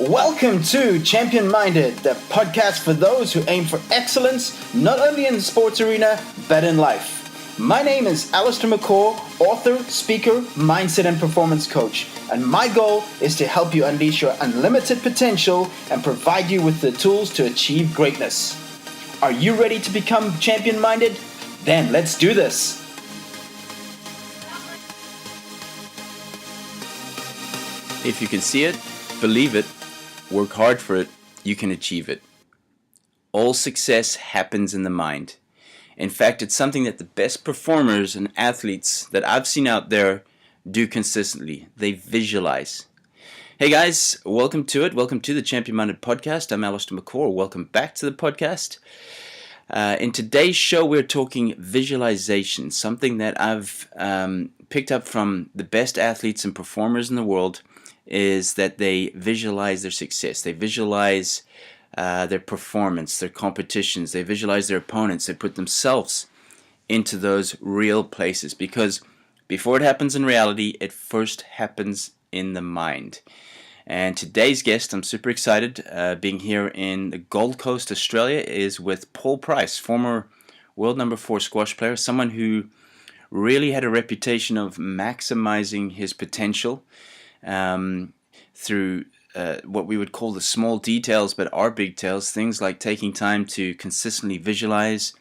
Welcome to Champion Minded, the podcast for those who aim for excellence, not only in the sports arena, but in life. My name is Allistair, author, speaker, mindset and performance coach, and my goal is to help you unleash your unlimited potential and provide you with the tools to achieve greatness. Are you ready to become champion minded? Then let's do this. If you can see it, believe it, work hard for it, you can achieve it. All success happens in the mind. In fact, it's something that the best performers and athletes that I've seen out there do consistently. They visualize. Hey guys, welcome to it. Welcome to the Champion Minded podcast. I'm Allistair McCaw. Welcome back to the podcast. In today's show, we're talking visualization, something that I've picked up from the best athletes and performers in the world, is that they visualize their success. They visualize their performance, their competitions. They visualize their opponents. They put themselves into those real places, because before it happens in reality, it first happens in the mind. And today's guest, I'm super excited, being here in the Gold Coast, Australia, is with Paul Price, former world number 4 squash player, someone who really had a reputation of maximizing his potential through what we would call the small details, but are big tales, things like taking time to consistently visualize,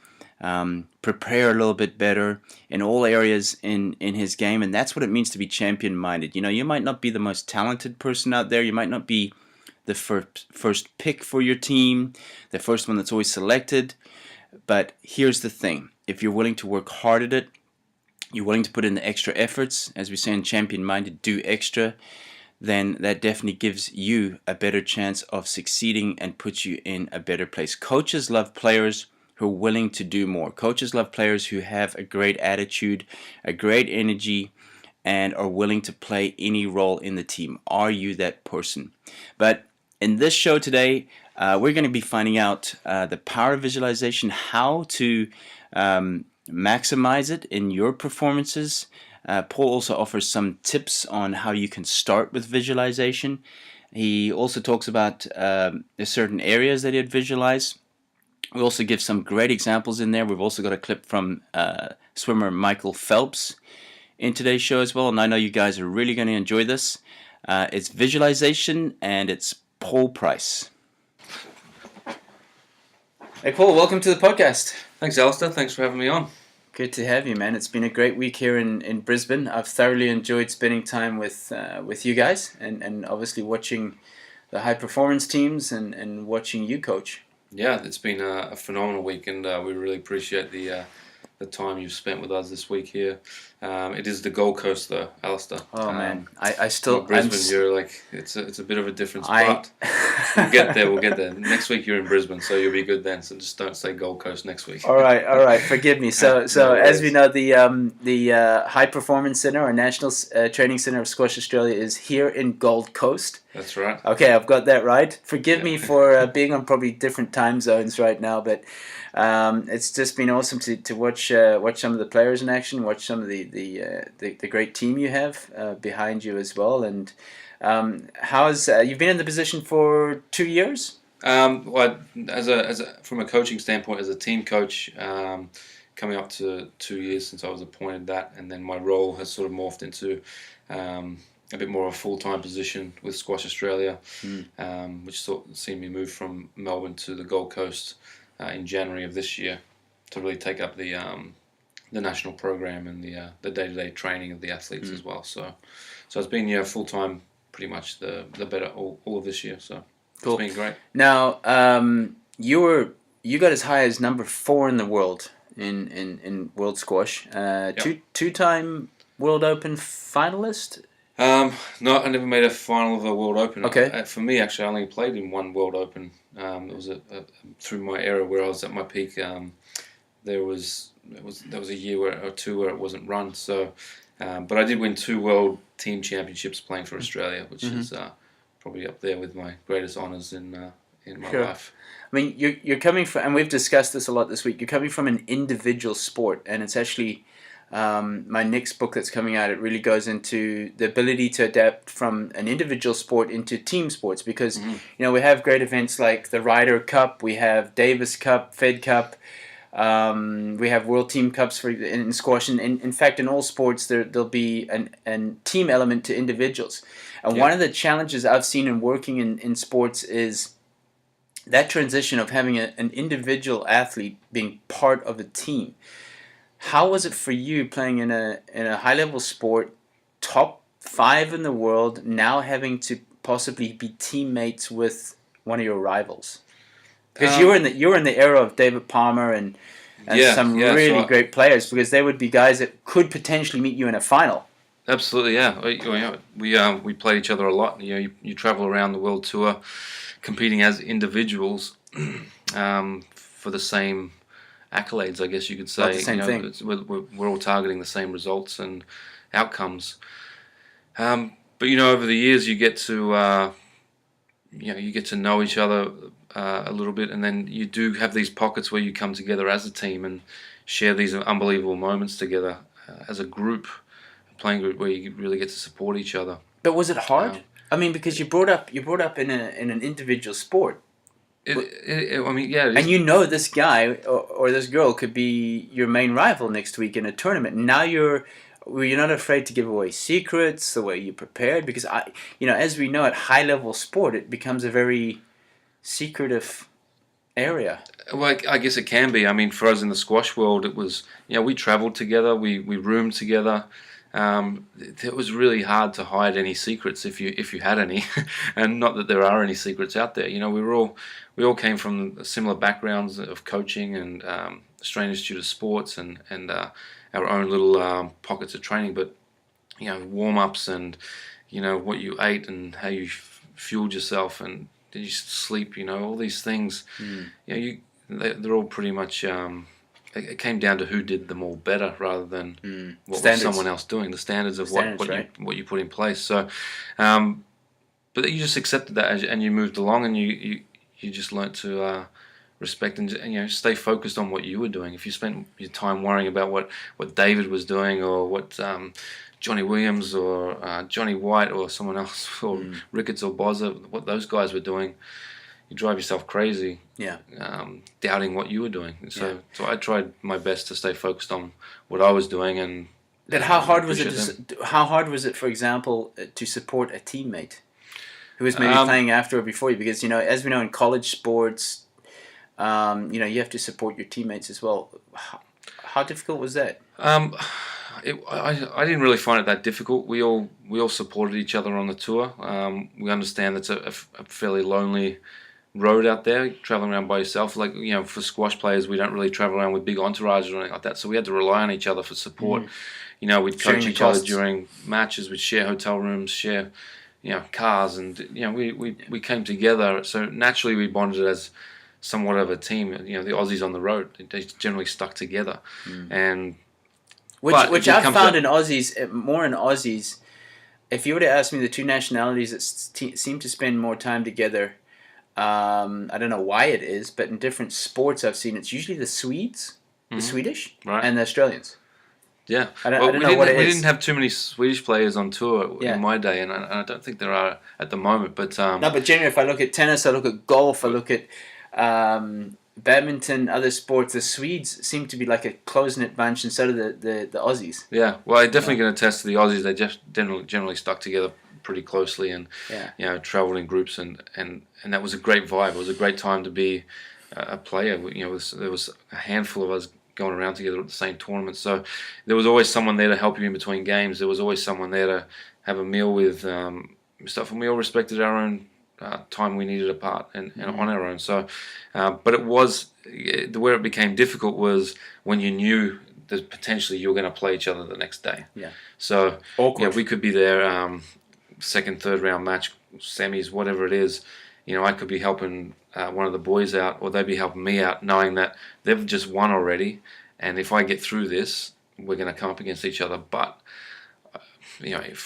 prepare a little bit better in all areas in his game. And that's what it means to be champion-minded. You know, you might not be the most talented person out there. You might not be the first pick for your team, the first one that's always selected. But here's the thing. If you're willing to work hard at it, you're willing to put in the extra efforts, as we say in champion-minded, do extra, then that definitely gives you a better chance of succeeding and puts you in a better place. Coaches love players who are willing to do more. Coaches love players who have a great attitude, a great energy, and are willing to play any role in the team. Are you that person? But in this show today, we're going to be finding out the power of visualization, how to maximize it in your performances. Paul also offers some tips on how you can start with visualization. He also talks about the certain areas that he'd visualize. We also give some great examples in there. We've also got a clip from swimmer Michael Phelps in today's show as well, and I know you guys are really going to enjoy this. It's visualization, and it's Paul Price. Hey Paul, welcome to the podcast. Thanks, Allistair. Thanks for having me on. Good to have you, man. It's been a great week here in Brisbane. I've thoroughly enjoyed spending time with you guys and obviously watching the high performance teams and watching you coach. Yeah, it's been a phenomenal week, and we really appreciate the time you've spent with us this week here. It is the Gold Coast, though, Allistair. Oh man, I still Brisbane. You're like it's a bit of a difference, but we'll get there. We'll get there. Next week you're in Brisbane, so you'll be good then. So just don't say Gold Coast next week. All right. Forgive me. So as we know, the High Performance Center, our National Training Center of Squash Australia, is here in Gold Coast. That's right. Okay, I've got that right. Forgive me for being on probably different time zones right now, but it's just been awesome to watch some of the players in action, watch some of the great team you have behind you as well. And how's you've been in the position for 2 years? Well, from a coaching standpoint, as a team coach, coming up to 2 years since I was appointed that, and then my role has sort of morphed into a bit more of a full-time position with Squash Australia, which sort of seen me move from Melbourne to the Gold Coast in January of this year to really take up the national program and the day-to-day training of the athletes as well. So it's been full-time pretty much the better all of this year. So cool. It's been great. Now you got as high as number 4 in the world in World Squash. Yep. Two-time World Open finalist. No, I never made a final of a World Open. Okay. For me, actually, I only played in one World Open. It was through my era where I was at my peak. There was a year or two where it wasn't run. So, but I did win 2 World Team Championships playing for Australia, which is probably up there with my greatest honours in my life. I mean, you're coming from, and we've discussed this a lot this week. You're coming from an individual sport, and it's actually my next book that's coming out, it really goes into the ability to adapt from an individual sport into team sports, because we have great events like the Ryder Cup, we have Davis Cup, Fed Cup, we have World Team Cups in squash, and in fact in all sports there'll be an team element to individuals. And one of the challenges I've seen in working in sports is that transition of having an individual athlete being part of a team. How was it for you playing in a high level sport, top 5 in the world, now having to possibly be teammates with one of your rivals? Because you were in the era of David Palmer and some really great players, because they would be guys that could potentially meet you in a final. Absolutely, yeah. We played each other a lot. You travel around the world tour, competing as individuals for the same accolades, I guess you could say. Not the same thing. We're all targeting the same results and outcomes. But over the years you get to know each other a little bit, and then you do have these pockets where you come together as a team and share these unbelievable moments together as a group, a playing group, where you really get to support each other. But was it hard? I mean, because you brought up in an individual sport. It And this guy or this girl could be your main rival next week in a tournament. Now you're not afraid to give away secrets, the way you prepared, because as we know, at high level sport, it becomes a very secretive area. Well, I guess it can be. I mean, for us in the squash world, it was we traveled together, we roomed together. It was really hard to hide any secrets if you had any, and not that there are any secrets out there. We all came from similar backgrounds of coaching and Australian Institute of Sports and our own little pockets of training. But warm ups and what you ate and how you fueled yourself and did you sleep. All these things. They're all pretty much. It came down to who did them all better rather than what was someone else doing. The standards of what you put in place. So, but you just accepted that and you moved along, and you just learnt to respect and stay focused on what you were doing. If you spent your time worrying about what David was doing or what Johnny Williams or Johnny White or someone else or Ricketts or Bozza, what those guys were doing, you drive yourself crazy. Yeah. Doubting what you were doing. So I tried my best to stay focused on what I was doing. And but how hard was it? How hard was it, for example, to support a teammate who was maybe playing after or before you? Because as we know in college sports, you have to support your teammates as well. How difficult was that? I didn't really find it that difficult. We all supported each other on the tour. We understand it's a fairly lonely road out there, traveling around by yourself. Like, for squash players, we don't really travel around with big entourages or anything like that. So we had to rely on each other for support. We'd coach each other during matches. We'd share hotel rooms, share, cars, and we came together. So naturally, we bonded as somewhat of a team. The Aussies on the road, they generally stuck together, and which I've found in Aussies. If you were to ask me the two nationalities that seem to spend more time together. I don't know why it is, but in different sports I've seen it's usually the Swedes, the Swedish, and the Australians. Yeah, I don't know what it is. We didn't have too many Swedish players on tour in my day, and I don't think there are at the moment. But no, but generally, if I look at tennis, I look at golf, I look at badminton, other sports, the Swedes seem to be like a close-knit bunch instead of the Aussies. Yeah, well, I definitely can attest to the Aussies. They just generally stuck together pretty closely and traveled in groups and that was a great vibe. It was a great time to be a player. There was a handful of us going around together at the same tournament, so there was always someone there to help you in between games. There was always someone there to have a meal with stuff, and we all respected our own time we needed apart and on our own. So, but it was where it became difficult was when you knew that potentially you were going to play each other the next day. Yeah. So we could be there. Second, third round match, semis, whatever it is, I could be helping one of the boys out, or they'd be helping me out, knowing that they've just won already, and if I get through this, we're going to come up against each other. But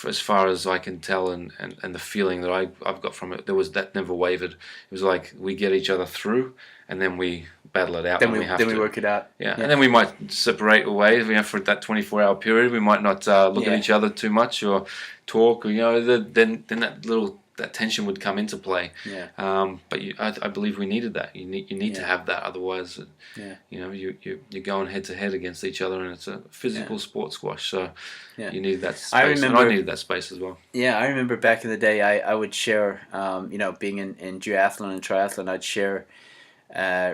as far as I can tell, and the feeling that I've got from it, that never wavered. It was like we get each other through, and then we battle it out. Then when we have then to. we work it out. Yeah, and then we might separate away. For that 24-hour period, we might not look Yeah. at each other too much or talk. Or, then that tension would come into play. Yeah. But I believe we needed that. You need to have that. Otherwise, you're going head to head against each other, and it's a physical sport squash. So you need that space, and I needed that space as well. Yeah, I remember back in the day, I would share, being in duathlon and triathlon, I'd share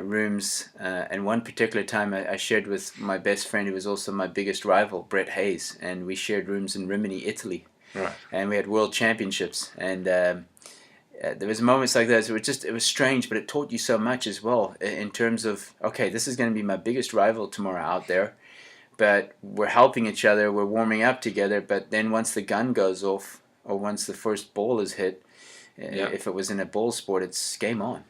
rooms. And one particular time, I shared with my best friend, who was also my biggest rival, Brett Hayes, and we shared rooms in Rimini, Italy. Right. And we had world championships, and there was moments like those. It was strange, but it taught you so much as well in terms of, okay, this is going to be my biggest rival tomorrow out there, but we're helping each other, we're warming up together. But then once the gun goes off, or once the first ball is hit, if it was in a ball sport, it's game on.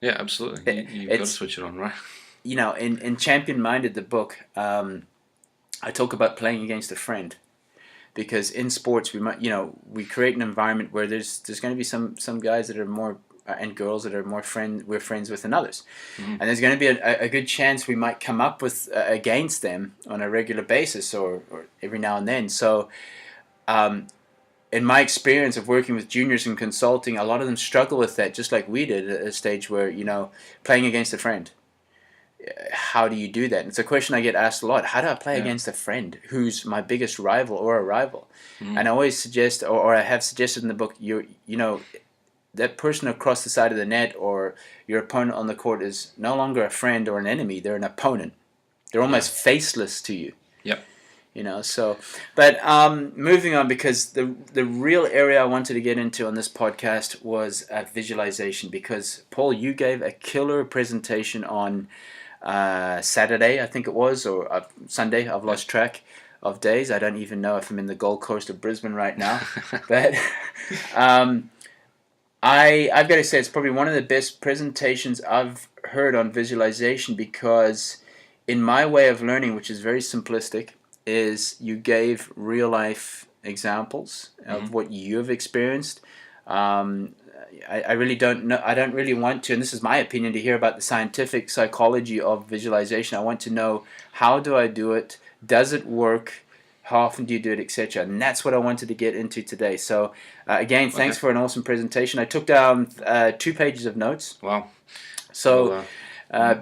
Yeah, absolutely. You've got to switch it on, right? In Champion Minded, the book, I talk about playing against a friend. Because in sports, we create an environment where there's going to be some guys that are more and girls that are more we're friends with than others, and there's going to be a good chance we might come up with against them on a regular basis or every now and then. So, in my experience of working with juniors and consulting, a lot of them struggle with that, just like we did at a stage where playing against a friend. How do you do that? And it's a question I get asked a lot. How do I play against a friend who's my biggest rival or a rival? And I always suggest, or I have suggested in the book, that person across the side of the net or your opponent on the court is no longer a friend or an enemy. They're an opponent. They're almost faceless to you. Yep. But moving on, because the real area I wanted to get into on this podcast was visualization. Because Paul, you gave a killer presentation on Saturday, I think it was, or Sunday. I've lost track of days. I don't even know if I'm in the Gold Coast or Brisbane right now. But I've got to say it's probably one of the best presentations I've heard on visualization, because in my way of learning, which is very simplistic, is you gave real life examples of what you've experienced. I really don't know. I don't really want to, and this is my opinion, to hear about the scientific psychology of visualization. I want to know, how do I do it? Does it work? How often do you do it, etc.? And that's what I wanted to get into today. So, again, thanks for an awesome presentation. I took down 2 pages of notes. Wow. So,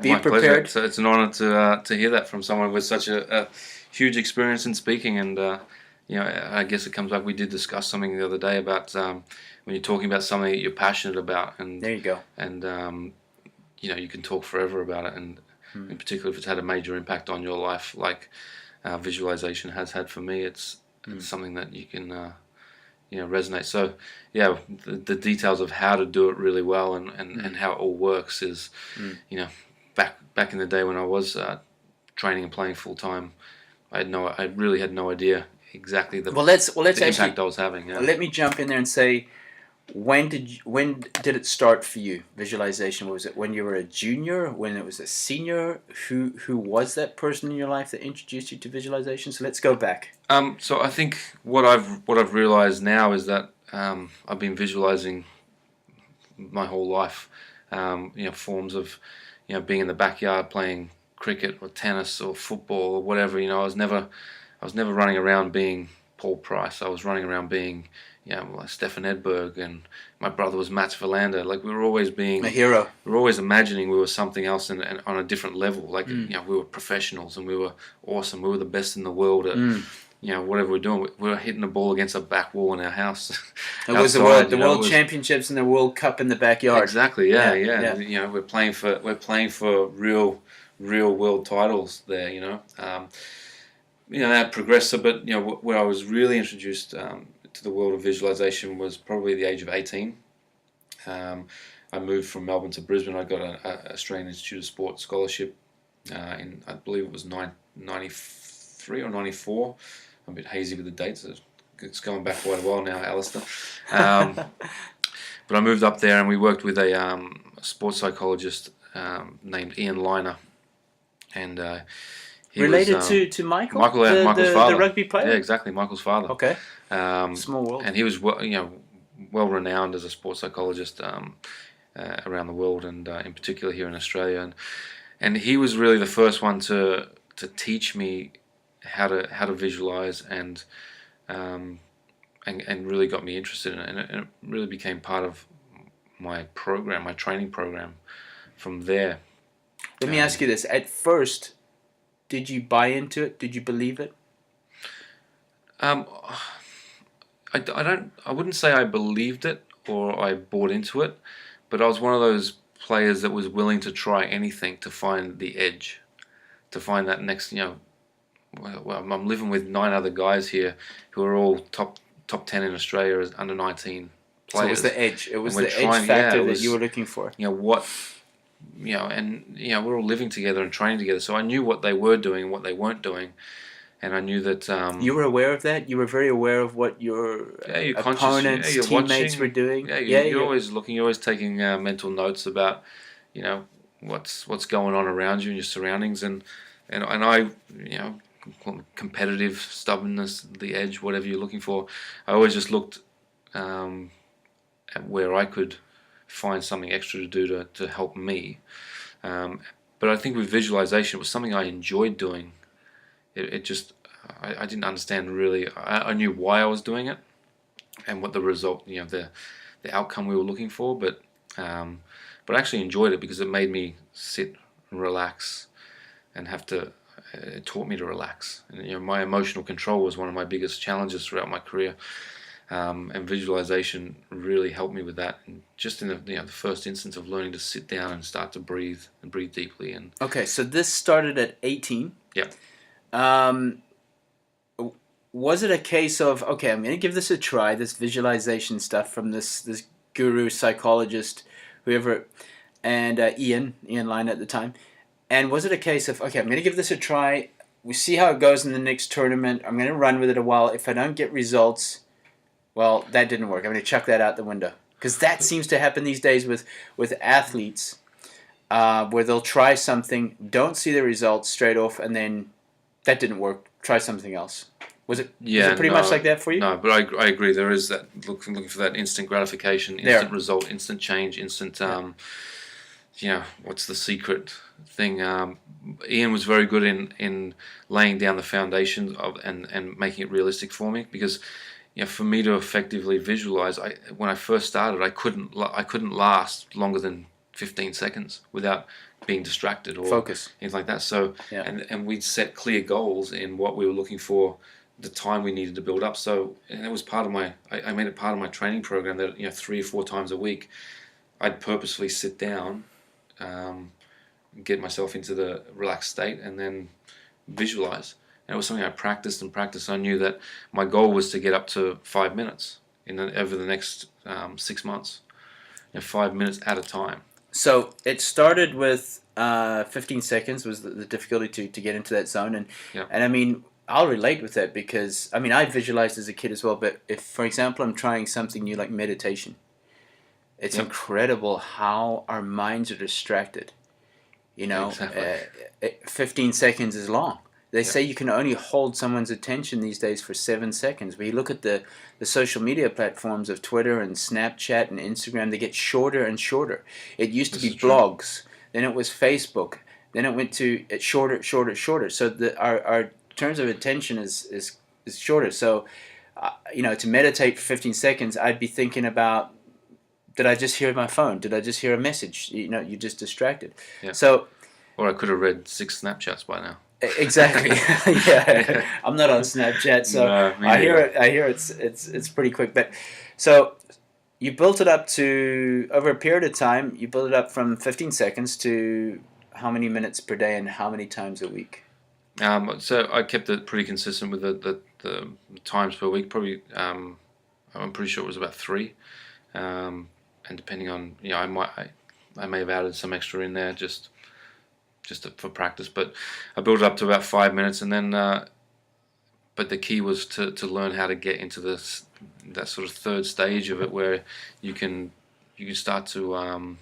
be prepared. So it's an honor to hear that from someone with such a huge experience in speaking. And I guess it comes back. We did discuss something the other day about when you're talking about something that you're passionate about, and there you go. And you can talk forever about it, and in particular if it's had a major impact on your life, like visualization has had for me. It's something that you can resonate. So the details of how to do it really well and how it all works is back in the day when I was training and playing full time, I really had no idea exactly the impact I was having. Yeah. Let me jump in there and say, when did it start for you? Visualization, was it when you were a junior, when it was a senior? Who was that person in your life that introduced you to visualization? So let's go back. So I think what I've realized now is that I've been visualizing my whole life. Forms of being in the backyard playing cricket or tennis or football or whatever. I was never running around being Paul Price. I was running around being like Stefan Edberg, and my brother was Mats Verlander. Like, we were always being a hero. We were always imagining we were something else and on a different level. Like we were professionals and we were awesome. We were the best in the world at whatever we're doing. We were hitting the ball against a back wall in our house. It was the world championships and the World Cup in the backyard. Exactly. Yeah. We're playing for real world titles there. That progressed. But where I was really introduced to the world of visualization was probably the age of 18. I moved from Melbourne to Brisbane. I got an Australian Institute of Sport scholarship in, I believe it was 93 or 94. I'm a bit hazy with the dates. It's going back quite a while now, Allistair. But I moved up there and we worked with a sports psychologist named Ian Liner. And He Related was, to Michael? Michael's father. The rugby player? Yeah, exactly, Michael's father. Okay. Small world. And he was well renowned as a sports psychologist around the world, and in particular here in Australia. And he was really the first one to teach me how to visualize and really got me interested in it, and it really became part of my training program from there. Let me ask you this: at first, did you buy into it? Did you believe it? I wouldn't say I believed it or I bought into it, but I was one of those players that was willing to try anything to find the edge, to find that next, well, I'm living with 9 other guys here who are all top 10 in Australia as under 19 players. So it was the edge. It was the edge factor that you were looking for. We're all living together and training together, so I knew what they were doing and what they weren't doing. And I knew that... you were aware of that? You were very aware of what your opponents, teammates were doing? You're always looking, you're always taking mental notes about, what's going on around you and your surroundings. And I, competitive, stubbornness, the edge, whatever you're looking for. I always just looked at where I could find something extra to do to help me. But I think with visualization, it was something I enjoyed doing. It just, I didn't understand really. I knew why I was doing it and what the result, the outcome we were looking for, but I actually enjoyed it because it made me sit and relax and it taught me to relax. And my emotional control was one of my biggest challenges throughout my career, and visualization really helped me with that. And just in the first instance of learning to sit down and start to breathe and breathe deeply. And okay, so this started at 18. Yeah. Was it a case of, okay, I'm going to give this a try, this visualization stuff from this guru psychologist, whoever, and Ian Line at the time, and was it a case of, okay, I'm going to give this a try, we see how it goes in the next tournament, I'm going to run with it a while, if I don't get results, well, that didn't work, I'm going to chuck that out the window? Because that seems to happen these days with athletes, where they'll try something, don't see the results straight off, and then that didn't work, try something else. Was it pretty much like that for you? No, but I agree. There is that looking for that instant gratification, instant result, instant change, instant. What's the secret thing? Ian was very good in laying down the foundations of and making it realistic for me, because for me to effectively visualize, when I first started, I couldn't last longer than 15 seconds without being distracted or focus, things like that. So and we'd set clear goals in what we were looking for, the time we needed to build up. So, and it was part of I made it part of my training program that 3 or 4 times a week I'd purposefully sit down, get myself into the relaxed state, and then visualize. And it was something I practiced and practiced. I knew that my goal was to get up to 5 minutes over the next 6 months, 5 minutes at a time. So it started with 15 seconds was the difficulty to get into that zone, and I mean, I'll relate with that because I visualized as a kid as well. But if, for example, I'm trying something new like meditation, it's incredible how our minds are distracted. Exactly. 15 seconds is long. They say you can only hold someone's attention these days for 7 seconds. We look at the social media platforms of Twitter and Snapchat and Instagram, they get shorter and shorter. It used to be blogs, then it was Facebook, then it went to shorter. So our terms of attention is shorter. So, to meditate for 15 seconds, I'd be thinking about, did I just hear my phone? Did I just hear a message? You're just distracted. Yeah. So, or I could have read 6 Snapchats by now. Exactly. Yeah. I'm not on Snapchat, so no, I hear it's pretty quick. But so you built it up to, over a period of time, you built it up from 15 seconds to how many minutes per day and how many times a week? So I kept it pretty consistent with the times per week. Probably, I'm pretty sure it was about 3. And depending on, I may have added some extra in there just for practice, but I built it up to about 5 minutes, and then but the key was to learn how to get into that sort of third stage of it, where you can start to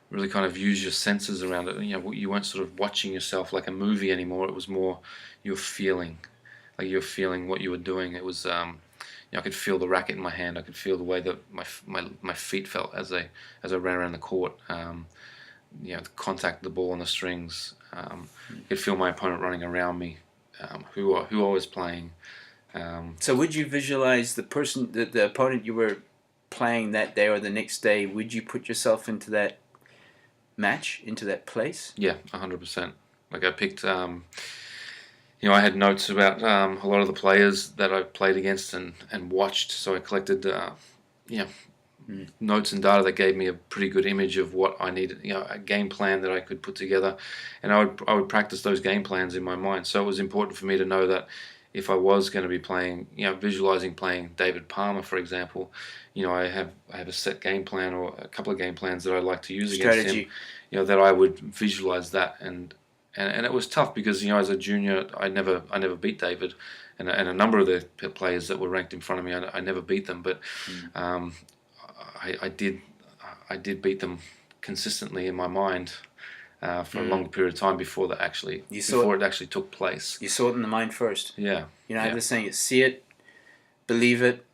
really kind of use your senses around it. You know, you weren't sort of watching yourself like a movie anymore. It was more you were feeling, like you were feeling what you were doing. It was, you know, I could feel the racket in my hand. I could feel the way that my feet felt as I ran around the court. You know, the contact of the ball on the strings. I could feel my opponent running around me, who I was playing. So would you visualize the opponent you were playing that day or the next day? Would you put yourself into that match, into that place? Yeah, 100%. Like I picked, you know, I had notes about a lot of the players that I played against and watched. So I collected, you know, notes and data that gave me a pretty good image of what I needed, you know, a game plan that I could put together, and I would practice those game plans in my mind. So it was important for me to know that if I was going to be playing, you know, visualizing playing David Palmer, for example, you know, I have a set game plan or a couple of game plans that I like to use against him. You know, that I would visualize that, and it was tough because, you know, as a junior, I never beat David, and a number of the players that were ranked in front of me, I never beat them, but I did beat them consistently in my mind for a long period of time before it actually took place. You saw it in the mind first. Yeah. You know, I have this saying: see it, believe it,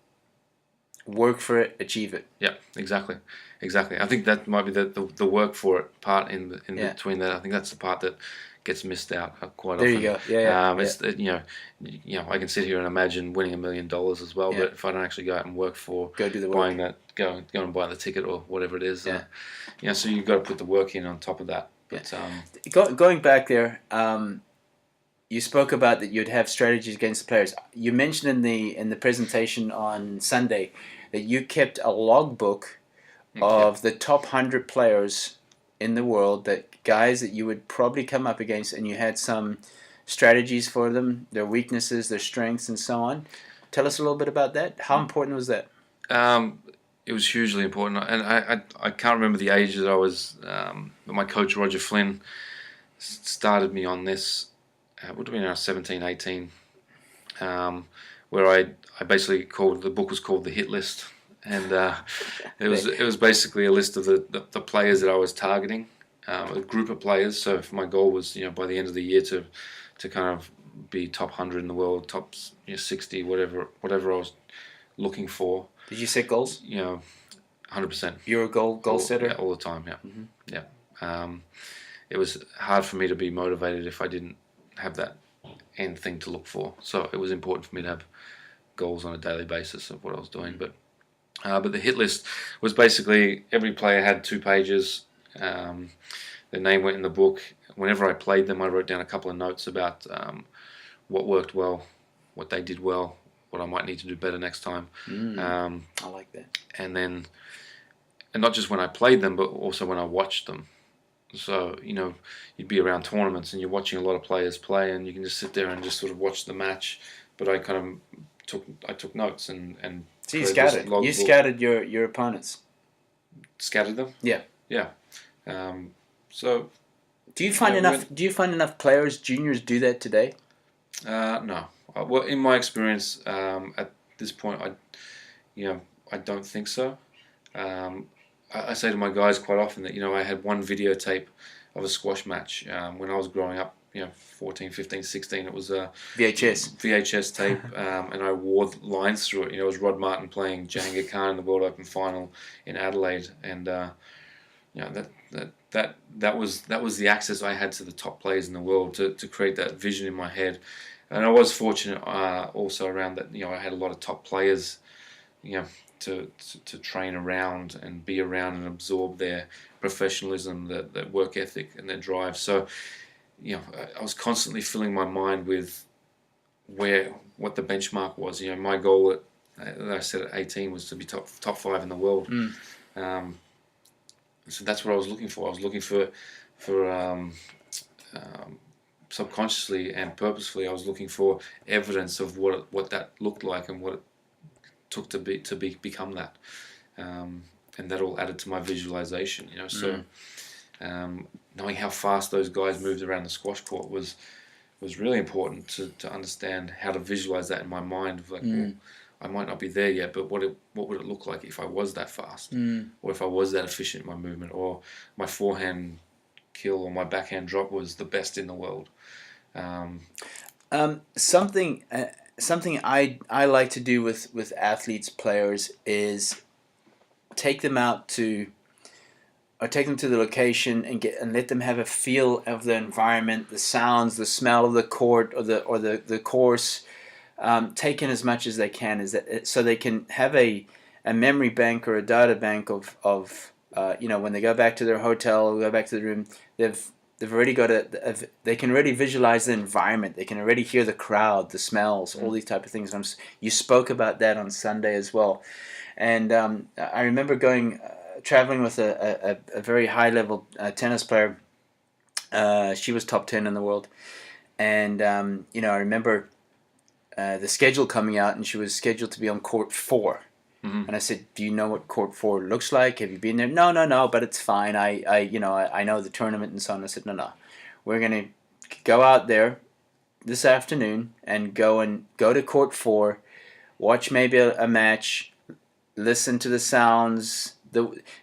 work for it, achieve it. Yeah, exactly. I think that might be the work for it part in between that. I think that's the part that gets missed out quite often. There you go. Yeah. It's you know, I can sit here and imagine winning $1 million as well, but if I don't actually go out and work for go do the work. buying that, go and buy the ticket or whatever it is. You know, so you've got to put the work in on top of that. But going back there, you spoke about that you'd have strategies against the players. You mentioned in the presentation on Sunday that you kept a logbook of the top 100 players in the world, that guys that you would probably come up against, and you had some strategies for them, their weaknesses, their strengths, and so on. Tell us a little bit about that. How important was that? It was hugely important, and I can't remember the age that I was. But my coach Roger Flynn started me on this. Would have been around 17, 18, where I basically called the book was called The Hit List, and it was basically a list of the players that I was targeting, a group of players. So my goal was, you know, by the end of the year to kind of be top 100 in the world, top 60, whatever I was looking for. Did you set goals? You know, 100%. You're a goal setter? Yeah, all the time, yeah. Mm-hmm. Yeah. It was hard for me to be motivated if I didn't have that end thing to look for. So it was important for me to have goals on a daily basis of what I was doing. But the hit list was basically every player had 2 pages. Their name went in the book. Whenever I played them, I wrote down a couple of notes about what worked well, what they did well, what I might need to do better next time. I like that. And not just when I played them, but also when I watched them. So, you know, you'd be around tournaments and you're watching a lot of players play, and you can just sit there and just sort of watch the match. But I kind of took notes and so you scouted. You scouted your opponents. Scouted them? Yeah. Yeah. So. Do you find enough players, juniors, do that today? No. Well, in my experience, at this point, I don't think so. I say to my guys quite often that, you know, I had one videotape of a squash match when I was growing up, you know, 14, 15, 16. It was a VHS tape, and I wore lines through it. You know, it was Rod Martin playing Jahangir Khan in the World Open final in Adelaide, and you know, that was the access I had to the top players in the world to create that vision in my head. And I was fortunate also around that, you know, I had a lot of top players, you know, to train around and be around and absorb their professionalism, their work ethic and their drive. So, you know, I was constantly filling my mind with what the benchmark was. You know, my goal that I set at 18 was to be top 5 in the world. So that's what I was looking for. I was looking for subconsciously and purposefully, I was looking for evidence of what that looked like and what it took to become that, and that all added to my visualization. You know, so knowing how fast those guys moved around the squash court was really important to understand how to visualize that in my mind. Like, well, I might not be there yet, but what would it look like if I was that fast, or if I was that efficient in my movement, or my forehand kill or my backhand drop was the best in the world. Something I like to do with athletes, players, is take them out to, or take them to the location and let them have a feel of the environment, the sounds, the smell of the court, or the course. Take in as much as they can, so they can have a memory bank or a data bank of when they go back to their hotel or go back to the room, they've already got they can already visualize the environment. They can already hear the crowd, the smells, all these type of things. You spoke about that on Sunday as well, and I remember traveling with a very high level tennis player. She was top 10 in the world, and I remember the schedule coming out, and she was scheduled to be on court 4. And I said, "Do you know what court 4 looks like? Have you been there?" No, but it's fine. I know the tournament and so on. I said, no. We're gonna go out there this afternoon and go to court 4, watch maybe a match, listen to the sounds,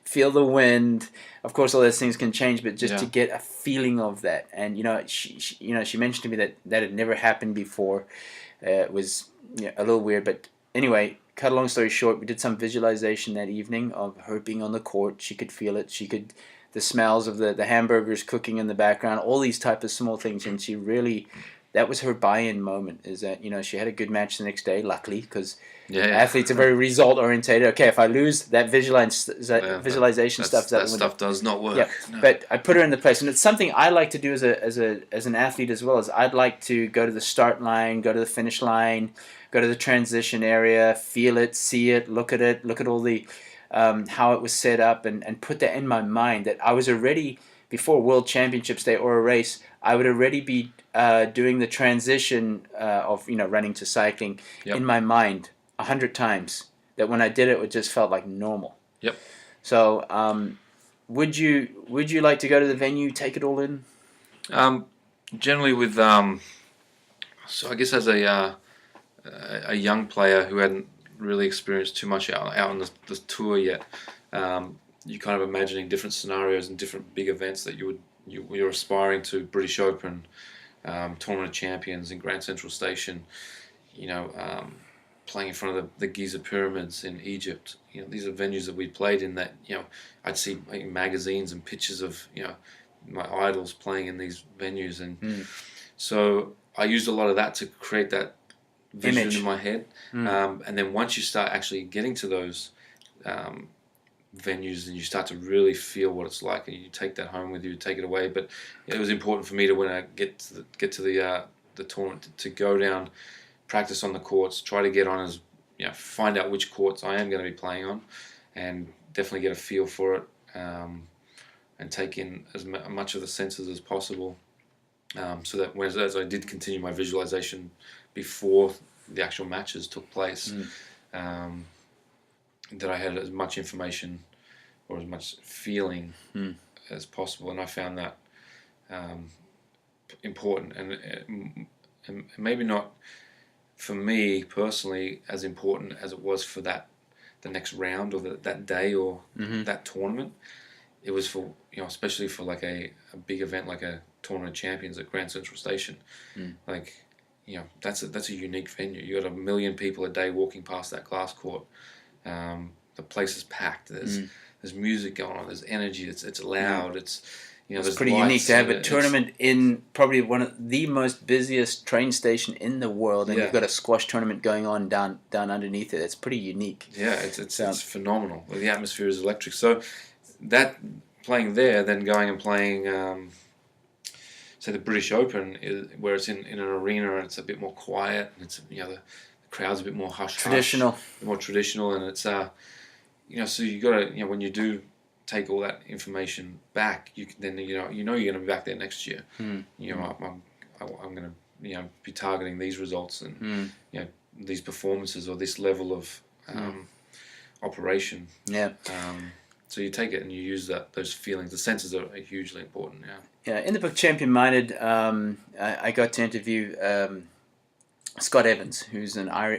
feel the wind. Of course, all those things can change, but just to get a feeling of that. And she mentioned to me that had never happened before. It was a little weird, but anyway. Cut a long story short, we did some visualization that evening of her being on the court. She could feel it. The smells of the hamburgers cooking in the background, all these type of small things. And she really, that was her buy-in moment, is that, she had a good match the next day, luckily, because athletes are very result-orientated. Okay, if I lose, that visualization stuff... That stuff does not work. Yeah, no. But I put her in the place. And it's something I like to do as an athlete as well. As I'd like to go to the start line, go to the finish line, go to the transition area, feel it, see it, look at all the how it was set up, and put that in my mind, that I was already, before World Championships Day or a race, I would already be doing the transition of running to cycling in my mind 100 times. That when I did it just felt like normal. Yep. So would you like to go to the venue, take it all in? Generally with so I guess as a young player who hadn't really experienced too much out on the tour yet, you're kind of imagining different scenarios and different big events that you're aspiring to. British Open, Tournament of Champions in Grand Central Station, playing in front of the Giza Pyramids in Egypt. These are venues that we played in that, I'd see magazines and pictures of, my idols playing in these venues. And so I used a lot of that to create that vision in my head. And then once you start actually getting to those venues, and you start to really feel what it's like, and you take that home with you, take it away. But it was important for me to, when I get to the tournament, to go down, practice on the courts, try to get on find out which courts I am going to be playing on, and definitely get a feel for it, and take in as much of the senses as possible, so that as I did continue my visualization before the actual matches took place, that I had as much information or as much feeling as possible. And I found that important, and maybe not for me personally as important as it was for the next round, or that day, or that tournament. It was for, especially for like a big event like a Tournament of Champions at Grand Central Station. Like, that's a unique venue. You got 1 million people a day walking past that glass court. The place is packed. There's music going on. There's energy. It's loud. It's pretty unique to have a tournament in probably one of the most busiest train station in the world, and you've got a squash tournament going on down underneath it. It's pretty unique. Yeah, it's phenomenal. The atmosphere is electric. So that playing there, then going and playing, say the British Open, where it's in an arena and it's a bit more quiet, and it's the crowd's a bit more traditional, more traditional, and it's so you got to when you do take all that information back, you can then you're going to be back there next year. I'm going to be targeting these results, and these performances, or this level of operation. Yeah. So you take it and you use those feelings. The senses are hugely important. Yeah. In the book Champion Minded, I got to interview Scott Evans, who's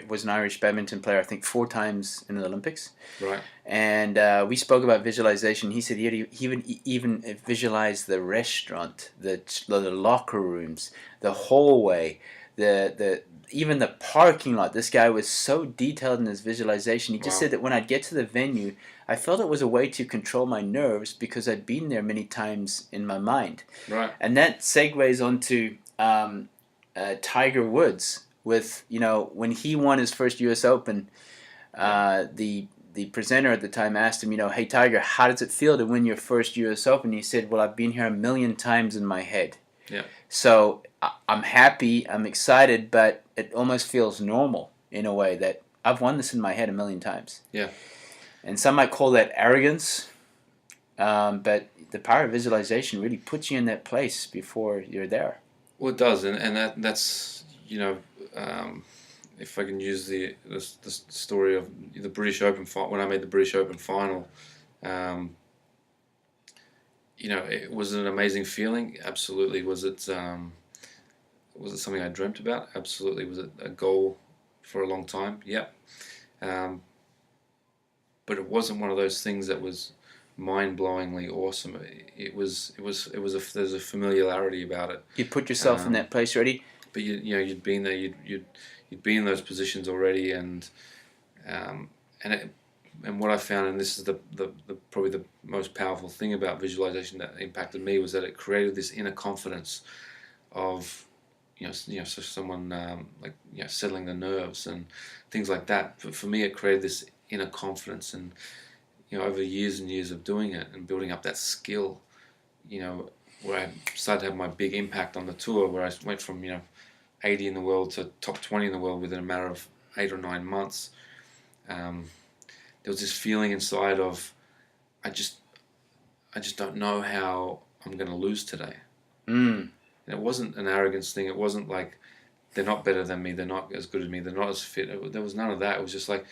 was an Irish badminton player, I think 4 times in the Olympics. Right. And we spoke about visualization. He said he would even visualize the restaurant, the locker rooms, the hallway, the even the parking lot. This guy was so detailed in his visualization. He just said that when I'd get to the venue, I felt it was a way to control my nerves because I'd been there many times in my mind. Right. And that segues onto Tiger Woods with, when he won his first U.S. Open, the presenter at the time asked him, hey, Tiger, how does it feel to win your first U.S. Open? He said, well, I've been here 1,000,000 times in my head. Yeah. So I'm happy, I'm excited, but it almost feels normal in a way that I've won this in my head 1,000,000 times. Yeah. And some might call that arrogance, but the power of visualization really puts you in that place before you're there. Well, it does, and that's if I can use the story of the British Open when I made the British Open final, it was an amazing feeling. Absolutely, was it something I dreamt about? Absolutely, was it a goal for a long time? Yep. But it wasn't one of those things that was mind-blowingly awesome. There's a familiarity about it. You put yourself in that place already. But you'd been there. You'd been in those positions already, and what I found, and this is the probably the most powerful thing about visualization that impacted me, was that it created this inner confidence of so someone settling the nerves and things like that. But for me, it created this inner confidence, and over years and years of doing it and building up that skill, where I started to have my big impact on the tour, where I went from 80 in the world to top 20 in the world within a matter of 8 or 9 months. There was this feeling inside of I just don't know how I'm going to lose today. And it wasn't an arrogance thing. It wasn't like they're not better than me, they're not as good as me, they're not as fit. There was none of that. It was just like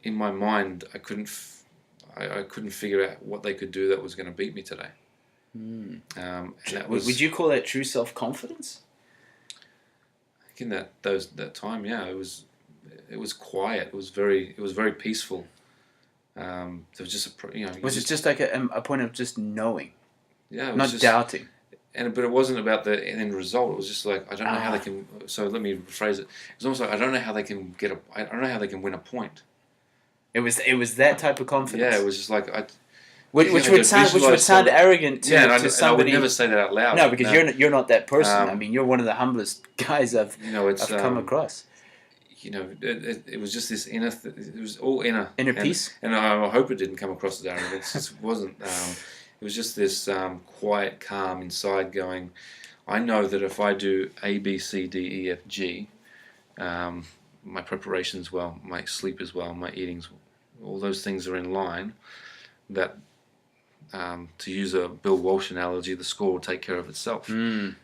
in my mind I couldn't figure out what they could do that was going to beat me today. And that would you call that true self-confidence? I think in that time, yeah, it was quiet. It was very peaceful. There was just was it just like a point of just knowing? Yeah, it was not just doubting. But it wasn't about the end result. It was just like I don't know how they can. So let me rephrase it. It's almost like I don't know how they can I don't know how they can win a point. It was that type of confidence. Yeah, it was just like which would sound arrogant to somebody. And I would never say that out loud. No, because you're not that person. I mean, you're one of the humblest guys I've come across. It was just this inner. It was all inner peace. And I hope it didn't come across as arrogance. It wasn't. It was just this quiet calm inside going, I know that if I do A, B, C, D, E, F, G, my preparation's well, my sleep is well, my eating's, all those things are in line, that to use a Bill Walsh analogy, the score will take care of itself. And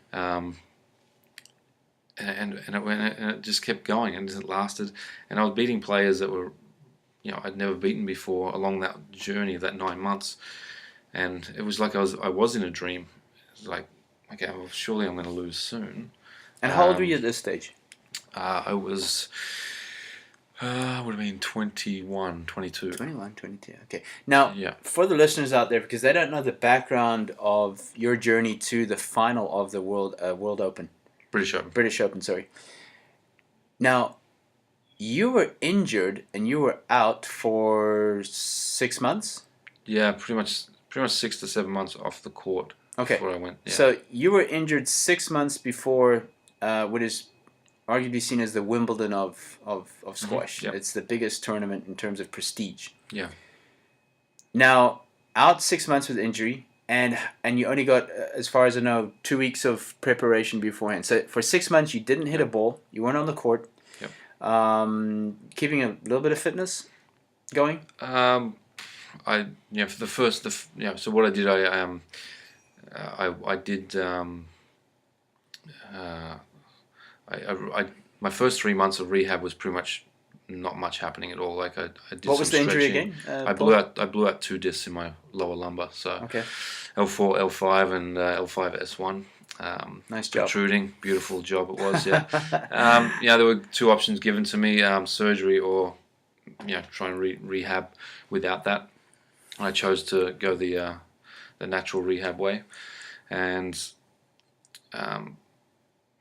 it just kept going, and it lasted. And I was beating players that were, I'd never beaten before along that journey of that 9 months. And it was like I was in a dream. It was like, okay, well, surely I'm going to lose soon. And how old were you at this stage? I was, would have been 21, 22. 21, 22, okay. Now, for the listeners out there, because they don't know the background of your journey to the final of the World Open. British Open, sorry. Now, you were injured and you were out for 6 months? Yeah, pretty much 6 to 7 months off the court. Okay. Before I went. Yeah. So you were injured 6 months before what is arguably seen as the Wimbledon of squash. Yep. It's the biggest tournament in terms of prestige. Yeah. Now, out 6 months with injury, and you only got, as far as I know, 2 weeks of preparation beforehand. So for 6 months, you didn't hit a ball. You weren't on the court. Yep. Keeping a little bit of fitness going. So what I did, my first 3 months of rehab was pretty much not much happening at all. Like I did. What was the injury again? I blew out 2 discs in my lower lumbar. So okay. L4, L5, and L5, S1. Nice job. Protruding. Beautiful job it was, yeah. There were two options given to me, surgery or try and rehab without that. I chose to go the natural rehab way. And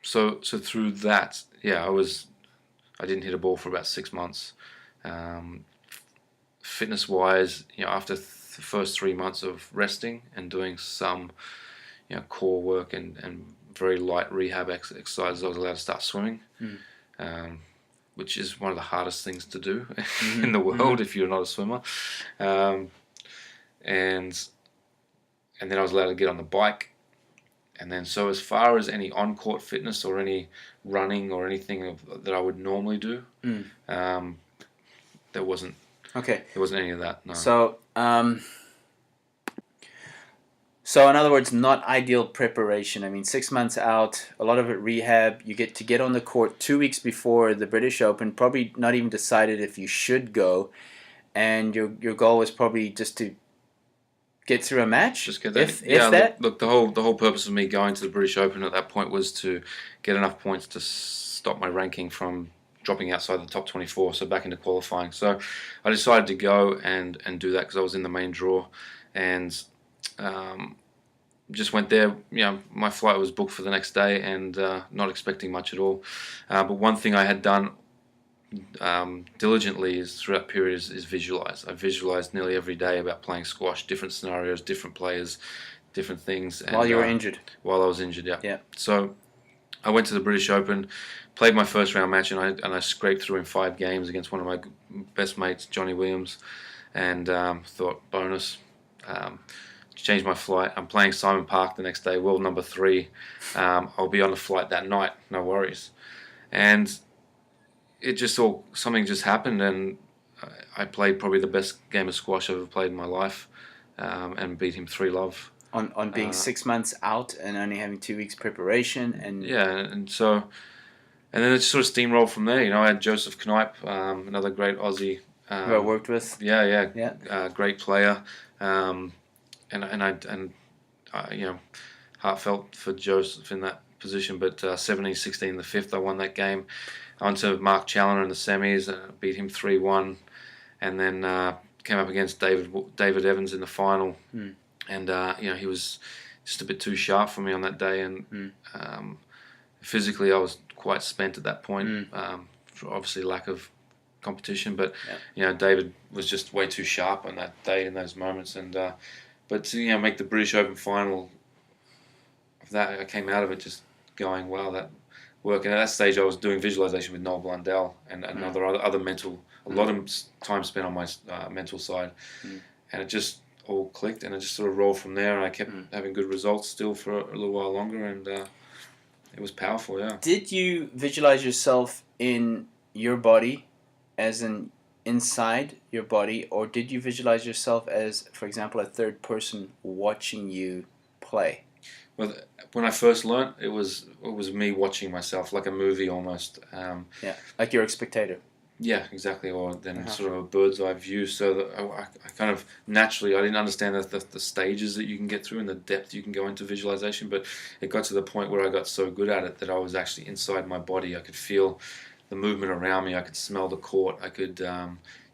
so through that, I didn't hit a ball for about 6 months. Fitness-wise, after the first 3 months of resting and doing some core work and very light rehab exercises, I was allowed to start swimming, which is one of the hardest things to do in the world if you're not a swimmer. And then I was allowed to get on the bike. And then so as far as any on-court fitness or any running or anything that I would normally do, there wasn't. Okay. There wasn't any of that. No. So in other words, not ideal preparation. I mean, 6 months out, a lot of it rehab. You get on the court 2 weeks before the British Open, probably not even decided if you should go, and your goal was probably just to get through a match. Just get that. That. Look, the whole purpose of me going to the British Open at that point was to get enough points to stop my ranking from dropping outside the top 24, so back into qualifying. So I decided to go and do that because I was in the main draw, and just went there. My flight was booked for the next day, and not expecting much at all. But one thing I had done diligently is through that period is visualize. I visualized nearly every day about playing squash, different scenarios, different players, different things. And, while you were injured? While I was injured, yeah. Yeah. So I went to the British Open, played my first round match, and I scraped through in 5 games against one of my best mates, Johnny Williams, and thought, bonus. Changed my flight. I'm playing Simon Park the next day, world number 3. I'll be on the flight that night, no worries. And something just happened, and I played probably the best game of squash I've ever played in my life, and beat him 3-love. On being 6 months out and only having 2 weeks preparation, and and then it just sort of steamrolled from there. I had Joseph Knipe, another great Aussie. Who I worked with. Great player, heartfelt for Joseph in that position. But 17-16 the 5th, I won that game. I went to Mark Challoner in the semis, beat him 3-1, and then came up against David Evans in the final. And he was just a bit too sharp for me on that day, and physically I was quite spent at that point, for obviously lack of competition. But David was just way too sharp on that day in those moments, and but to make the British Open final, that I came out of it just going, wow, that work. And at that stage I was doing visualization with Noel Blundell and other mental, a lot of time spent on my mental side, and it just all clicked, and it just sort of rolled from there, and I kept having good results still for a little while longer, and it was powerful. Did you visualize yourself in your body, as in inside your body, or did you visualize yourself as, for example, a third person watching you play? Well, when I first learnt, it was me watching myself, like a movie almost. Like you're a spectator. Yeah, exactly. Or then sort of a bird's eye view. So that I kind of naturally, I didn't understand the stages that you can get through and the depth you can go into visualization. But it got to the point where I got so good at it that I was actually inside my body. I could feel the movement around me. I could smell the court. I could,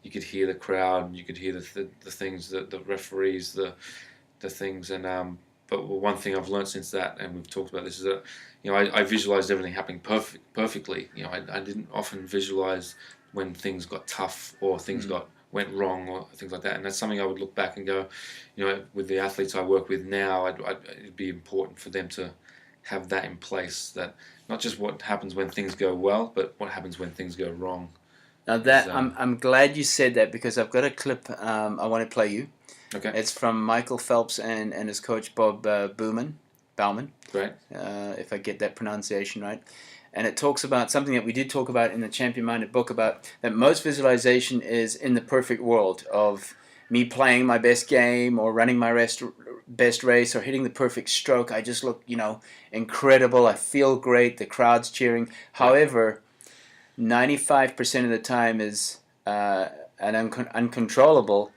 you could hear the crowd. You could hear the things, the referees, the things. And but one thing I've learned since that, and we've talked about this, is that I visualized everything happening perfectly. I didn't often visualize when things got tough or things went wrong or things like that. And that's something I would look back and go, with the athletes I work with now, it'd be important for them to have that in place, that not just what happens when things go well, but what happens when things go wrong. Now that I'm glad you said that, because I've got a clip I want to play you. Okay. It's from Michael Phelps and his coach Bob Bauman. Great. If I get that pronunciation right. And it talks about something that we did talk about in the Champion Minded book, about that most visualization is in the perfect world of me playing my best game or running my best race or hitting the perfect stroke. I just look, incredible. I feel great. The crowd's cheering. However, 95% of the time is uncontrollable,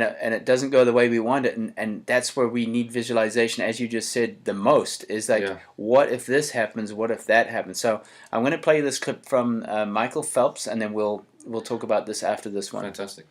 and it doesn't go the way we want it, and that's where we need visualization, as you just said, the most is like, what if this happens, what if that happens? So I'm going to play this clip from Michael Phelps, and then we'll talk about this after this one. Fantastic.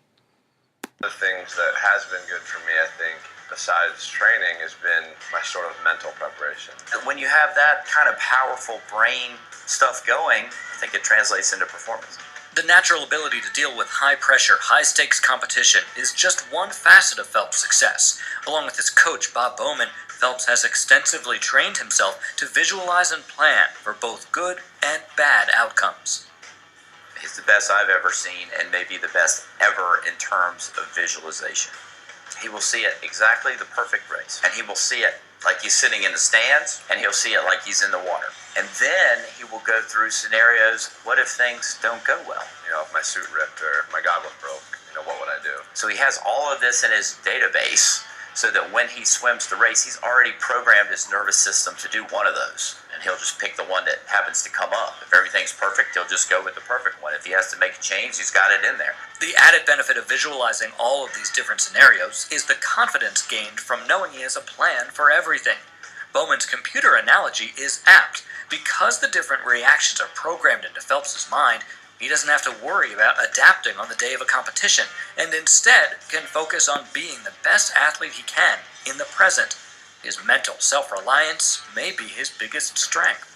The things that has been good for me, I think, besides training, has been my sort of mental preparation. When you have that kind of powerful brain stuff going, I think it translates into performance. The natural ability to deal with high-pressure, high-stakes competition is just one facet of Phelps' success. Along with his coach, Bob Bowman, Phelps has extensively trained himself to visualize and plan for both good and bad outcomes. He's the best I've ever seen, and maybe the best ever in terms of visualization. He will see it exactly the perfect race, and he will see it like he's sitting in the stands, and he'll see it like he's in the water. And then he will go through scenarios, what if things don't go well? If my suit ripped or my goblet broke, what would I do? So he has all of this in his database, so that when he swims the race, he's already programmed his nervous system to do one of those. And he'll just pick the one that happens to come up. If everything's perfect, he'll just go with the perfect one. If he has to make a change, he's got it in there. The added benefit of visualizing all of these different scenarios is the confidence gained from knowing he has a plan for everything. Bowman's computer analogy is apt. Because the different reactions are programmed into Phelps' mind, he doesn't have to worry about adapting on the day of a competition, and instead can focus on being the best athlete he can in the present. His mental self-reliance may be his biggest strength.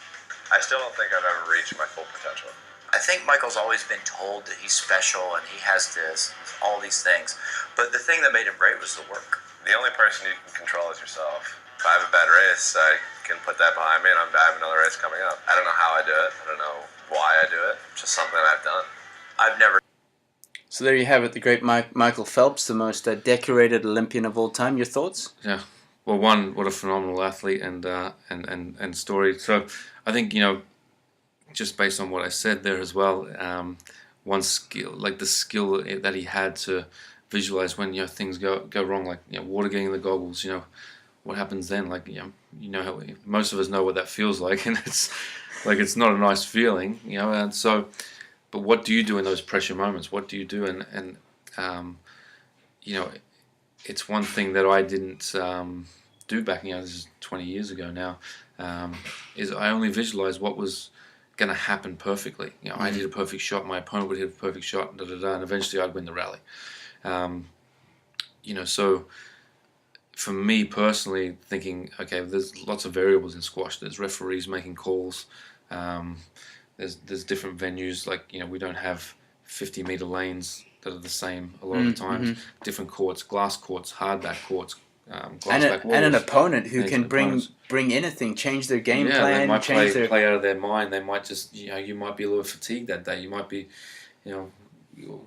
I still don't think I've ever reached my full potential. I think Michael's always been told that he's special and he has this, all these things. But the thing that made him great was the work. The only person you can control is yourself. If I have a bad race, I can put that behind me, and I have another race coming up. I don't know how I do it. I don't know why I do it. It's just something I've done. I've never. So there you have it, the great Michael Phelps, the most decorated Olympian of all time. Your thoughts? Yeah. Well, one, what a phenomenal athlete and story. So I think, just based on what I said there as well, one skill, like the skill that he had to visualize when things go wrong, like water getting in the goggles, what happens then? Like how most of us know what that feels like, and it's like it's not a nice feeling, And so, but what do you do in those pressure moments? What do you do? And it's one thing that I didn't do back, this is 20 years ago now. Is I only visualized what was going to happen perfectly. I did a perfect shot, my opponent would hit a perfect shot, and eventually I'd win the rally. So for me personally, thinking, okay, there's lots of variables in squash. There's referees making calls. There's different venues. Like we don't have 50-meter lanes that are the same a lot of the times. Different courts, glass courts, hardback courts, glass back walls. And an opponent who can bring anything, change their game plan, they might change play out of their mind. They might just you might be a little fatigued that day. You might be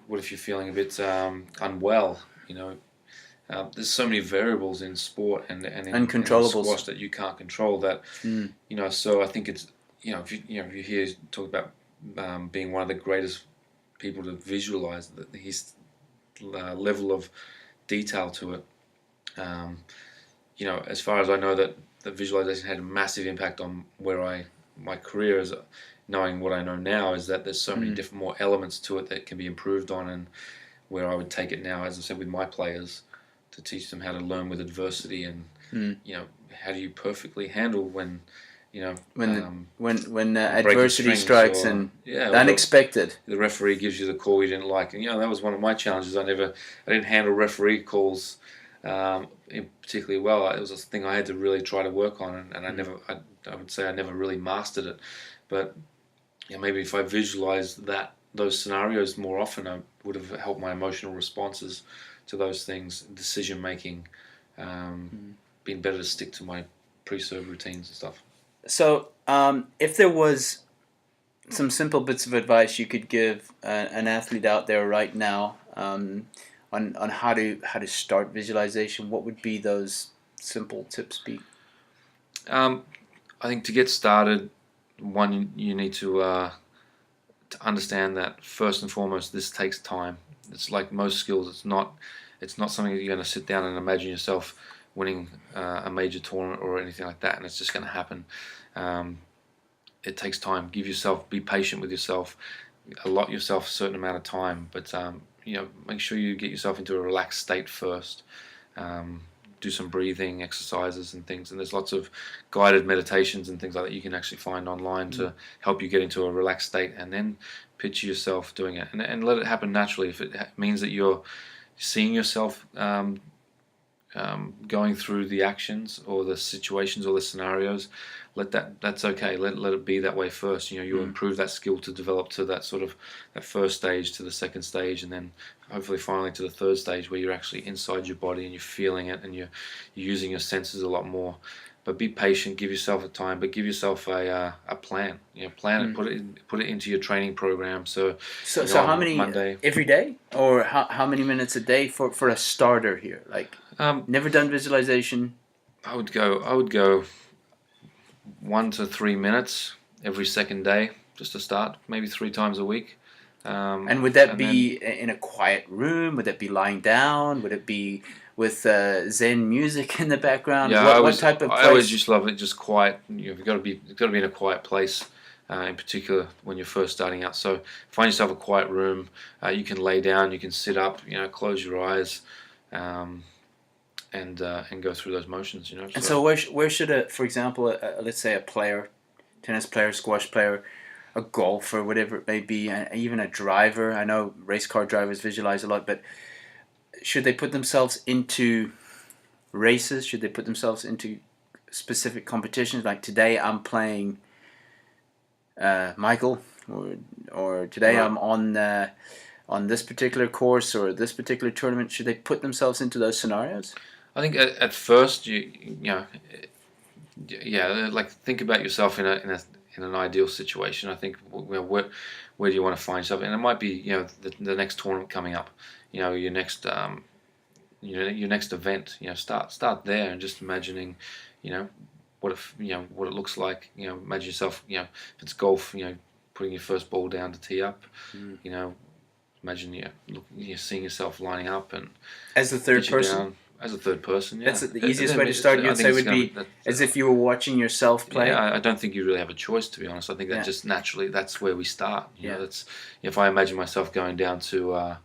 what if you're feeling a bit unwell? There's so many variables in sport and in squash that you can't control. That so I think it's if you hear talk about being one of the greatest people to visualize his level of detail to it. As far as I know, that the visualization had a massive impact on my career is. Knowing what I know now is that there's so many different more elements to it that can be improved on, and where I would take it now, as I said, with my players, to teach them how to learn with adversity and how do you perfectly handle when adversity strikes and unexpected. The referee gives you the call you didn't like, and that was one of my challenges. I didn't handle referee calls particularly well. It was a thing I had to really try to work on, and I would say I never really mastered it, but. Maybe if I visualized those scenarios more often, I would have helped my emotional responses to those things, decision making, been better to stick to my pre-serve routines and stuff. So, if there was some simple bits of advice you could give an athlete out there right now on how to start visualization, what would be those simple tips be? I think to get started. One, you need to understand that first and foremost, this takes time. It's like most skills. It's not something that you're going to sit down and imagine yourself winning a major tournament or anything like that, and it's just going to happen. It takes time. Be patient with yourself. allot yourself a certain amount of time, but make sure you get yourself into a relaxed state first. Do some breathing exercises and things, and there's lots of guided meditations and things like that you can actually find online to help you get into a relaxed state, and then picture yourself doing it, and let it happen naturally. If it means that you're seeing yourself going through the actions or the situations or the scenarios, that's okay. Let it be that way first. You'll improve that skill to develop to that sort of that first stage, to the second stage, and then hopefully finally to the third stage where you're actually inside your body and you're feeling it and you're using your senses a lot more. But be patient, give yourself a time, but give yourself a plan. Plan it, put it into your training program. So how many Monday, every day, or how many minutes a day for a starter here? Like, never done visualization. I would go 1 to 3 minutes every second day just to start, maybe 3 times a week. And would that be in a quiet room? Would it be lying down? Would it be with Zen music in the background? Yeah, what type of place? I always just love it, just quiet. You've got to be in a quiet place, in particular when you're first starting out. So find yourself a quiet room. You can lay down, you can sit up, close your eyes, and go through those motions. And so where should for example, let's say a player, tennis player, squash player, a golfer, whatever it may be, even a driver. I know race car drivers visualize a lot, but should they put themselves into races? Should they put themselves into specific competitions? Like today I'm playing Michael, or today Right. I'm on this particular course or this particular tournament. Should they put themselves into those scenarios? I think at first like think about yourself in an ideal situation. I think where do you want to find yourself, and it might be the next tournament coming up, your next your next event. Start there and just imagining, what it looks like. Imagine yourself, if it's golf, putting your first ball down to tee up. Imagine you're seeing yourself lining up and as the third person. Down. As a third person, yeah. That's the easiest way to start. You'd say would be as if you were watching yourself play. Yeah, I don't think you really have a choice, to be honest. I think that just naturally, that's where we start. That's if I imagine myself going down to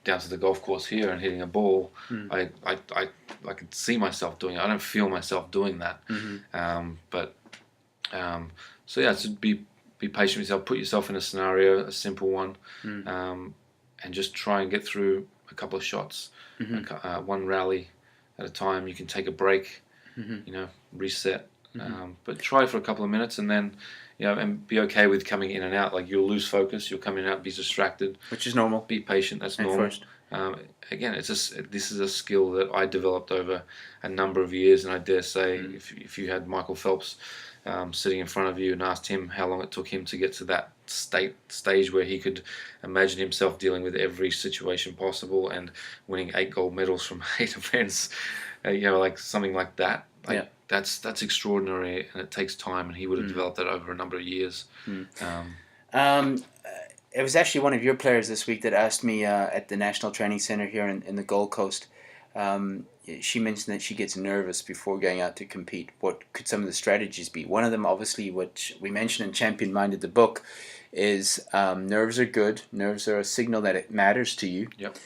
the golf course here and hitting a ball, I could see myself doing it. I don't feel myself doing that. So be patient with yourself. Put yourself in a scenario, a simple one, and just try and get through a couple of shots. One rally at a time. You can take a break, reset, but try for a couple of minutes, and then and be okay with coming in and out. Like you'll lose focus, you'll come in and out, be distracted, which is normal. Be patient, that's normal. First. Again, this is a skill that I developed over a number of years, and I dare say if you had Michael Phelps sitting in front of you and asked him how long it took him to get to that stage where he could imagine himself dealing with every situation possible and winning 8 gold medals from 8 events, like something like that. That's extraordinary, and it takes time, and he would have developed that over a number of years. It was actually one of your players this week that asked me at the National Training Centre here in the Gold Coast. She mentioned that she gets nervous before going out to compete. What could some of the strategies be? One of them, obviously, which we mentioned in Champion Minded, the book, is nerves are good. Nerves are a signal that it matters to you. Yep.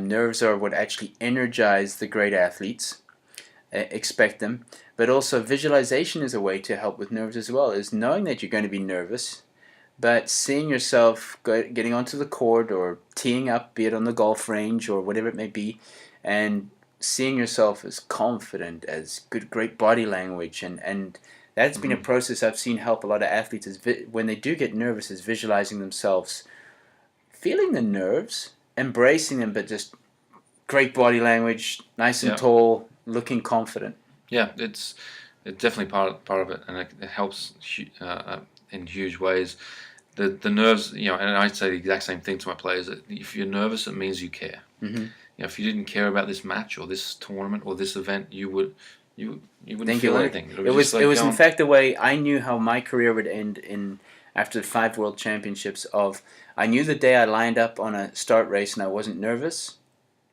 Nerves are what actually energize the great athletes. Expect them. But also visualization is a way to help with nerves as well, is knowing that you're going to be nervous, but seeing yourself getting onto the court or teeing up, be it on the golf range or whatever it may be, and seeing yourself as confident, as great body language, and that's been a process I've seen help a lot of athletes is when they do get nervous, is visualizing themselves, feeling the nerves, embracing them, but just great body language, nice and tall, looking confident. Yeah, it's definitely part of it, and it helps in huge ways. The nerves, and I say the exact same thing to my players. That if you're nervous, it means you care. If you didn't care about this match or this tournament or this event, you wouldn't feel anything. It was in fact the way I knew how my career would end after the 5 World Championships. I knew the day I lined up on a start race and I wasn't nervous,